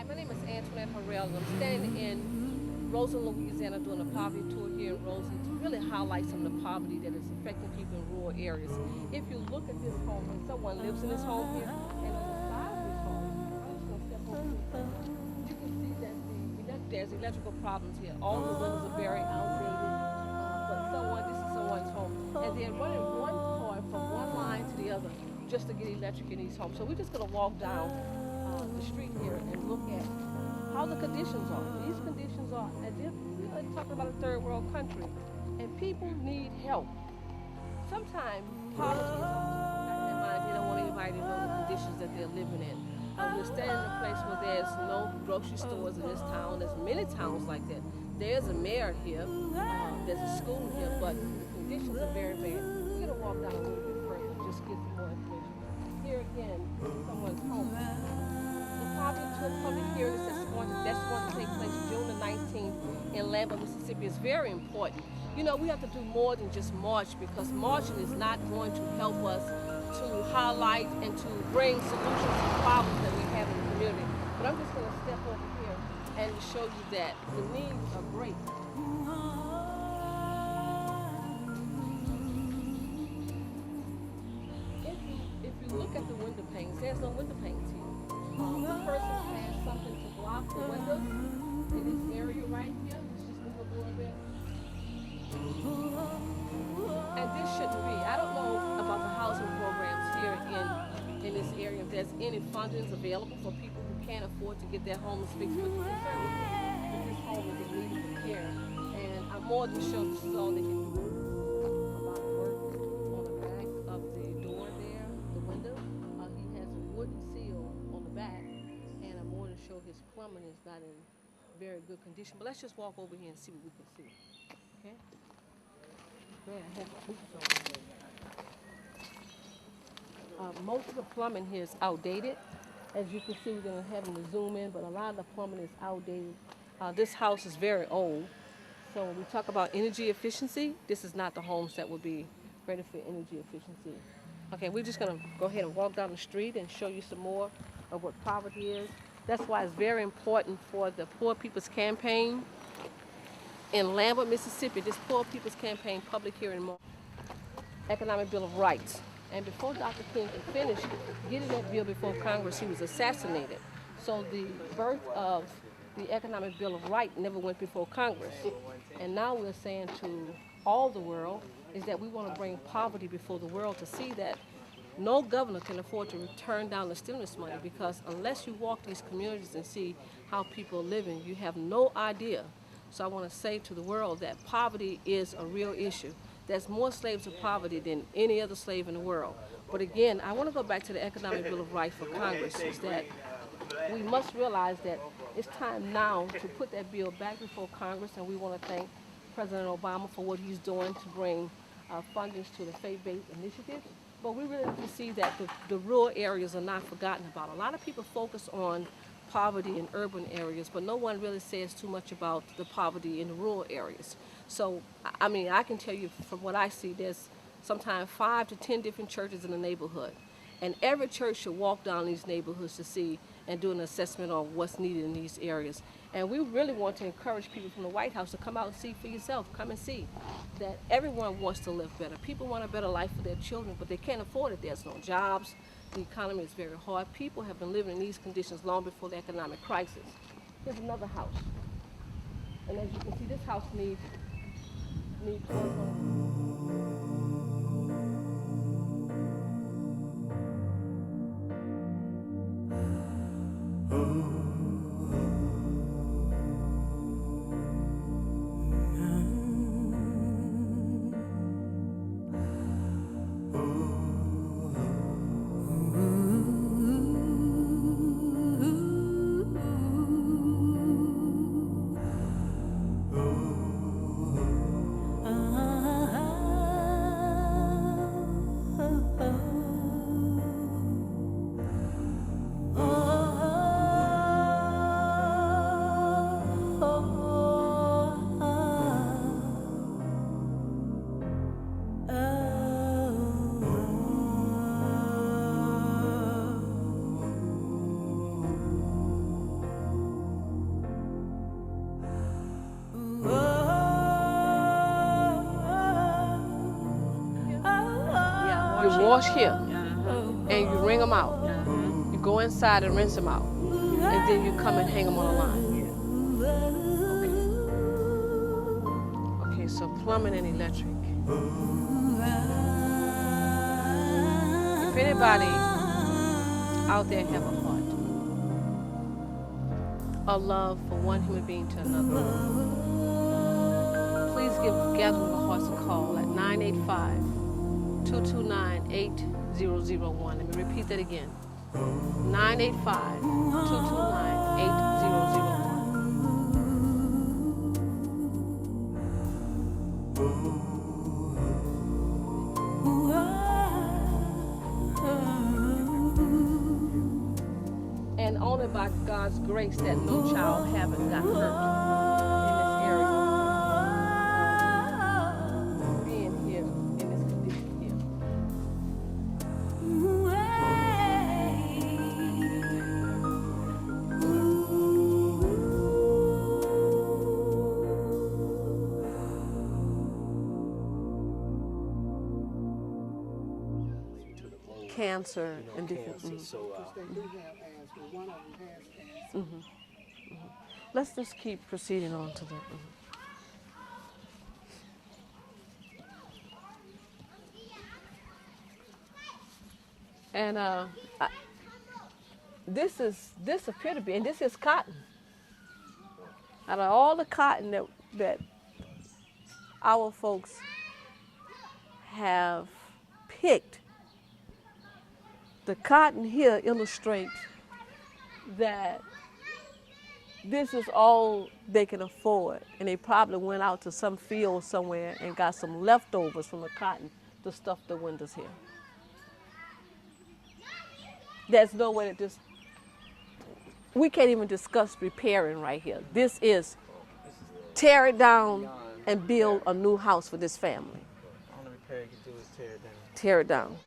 Hi, my name is Antoinette Harrell, and I'm standing in Roseland, Louisiana, doing a poverty tour here in Roseland to really highlight some of the poverty that is affecting people in rural areas. If you look at this home, and someone lives in this home here, and on the side of this home, I'm just going to step over here. You can see that there's electrical problems here. All the windows are very outdated, but this is someone's home, and they're running one cord from one line to the other just to get electric in these homes. So we're just going to walk down the street here and look at how the conditions are. These conditions are as if we're talking about a third world country, and people need help. Sometimes poverty is on their mind. They don't want anybody to know the conditions that they're living in. We're standing in a place where there's no grocery stores in this town. There's many towns like that. There's a mayor here. There's a school here, but the conditions are very bad. We're going to walk down a little bit further, just get some more information. Here again, someone's home. The poverty tour public hearing that's going to take place June the 19th in Lambert, Mississippi is very important. You know, we have to do more than just march, because marching is not going to help us to highlight and to bring solutions to problems that we have in the community. But I'm just going to step over here and show you that the needs are great. If you look at the window panes, there's no window panes here. The person has something to block the windows in this area right here. Let's just move a little bit. And this shouldn't be. I don't know about the housing programs here in this area, if there's any fundings available for people who can't afford to get their homes fixed, but this home is in need of repair. And I'm more than sure this is all they can do. A lot of work on the back of the door there, the window. He has a wooden seal on the back, and I'm more than sure his plumbing is not in very good condition. But let's just walk over here and see what we can see. Okay? Most of the plumbing here is outdated. As you can see, we're going to have them to zoom in, but a lot of the plumbing is outdated. This house is very old. So when we talk about energy efficiency, this is not the homes that would be ready for energy efficiency. Okay, we're just going to go ahead and walk down the street and show you some more of what poverty is. That's why it's very important for the Poor People's Campaign in Lambert, Mississippi. This Poor People's Campaign public hearing in March, Economic Bill of Rights. And before Dr. King could finish getting that bill before Congress, he was assassinated. So the birth of the Economic Bill of Rights never went before Congress. And now we're saying to all the world is that we want to bring poverty before the world to see that no governor can afford to turn down the stimulus money, because unless you walk these communities and see how people are living, you have no idea. So I want to say to the world that poverty is a real issue. There's more slaves of poverty than any other slave in the world. But again, I want to go back to the Economic Bill of Rights for Congress, is that we must realize that it's time now to put that bill back before Congress, and we want to thank President Obama for what he's doing to bring fundings to the faith-based initiatives. But we really need to see that the rural areas are not forgotten about. A lot of people focus on poverty in urban areas, but no one really says too much about the poverty in the rural areas. So, I mean, I can tell you from what I see, there's sometimes 5 to 10 different churches in the neighborhood. And every church should walk down these neighborhoods to see and do an assessment on what's needed in these areas. And we really want to encourage people from the White House to come out and see for yourself. Come and see that everyone wants to live better. People want a better life for their children, but they can't afford it. There's no jobs. The economy is very hard. People have been living in these conditions long before the economic crisis. Here's another house. And as you can see, this house needs work on. wash here, and you wring them out. You go inside and rinse them out, and then you come and hang them on a line. Okay, so plumbing and electric. If anybody out there have a heart, a love for one human being to another, please give Gathering of the Hearts a call at 985-229-8001. Let me repeat that again. 985-229-8001. And only by God's grace that no child haven't got hurt in this area. Being here in this condition here. Cancer and different. Cancer, so They do have asthma. One of them has asthma. Let's just keep proceeding on to the. And this appear to be, and this is cotton. Out of all the cotton that our folks have picked, the cotton here illustrates that this is all they can afford, and they probably went out to some field somewhere and got some leftovers from the cotton to stuff the windows here. There's no way to just, we can't even discuss repairing right here. This is tear it down and build a new house for this family. the only repair you can do is tear it down. Tear it down.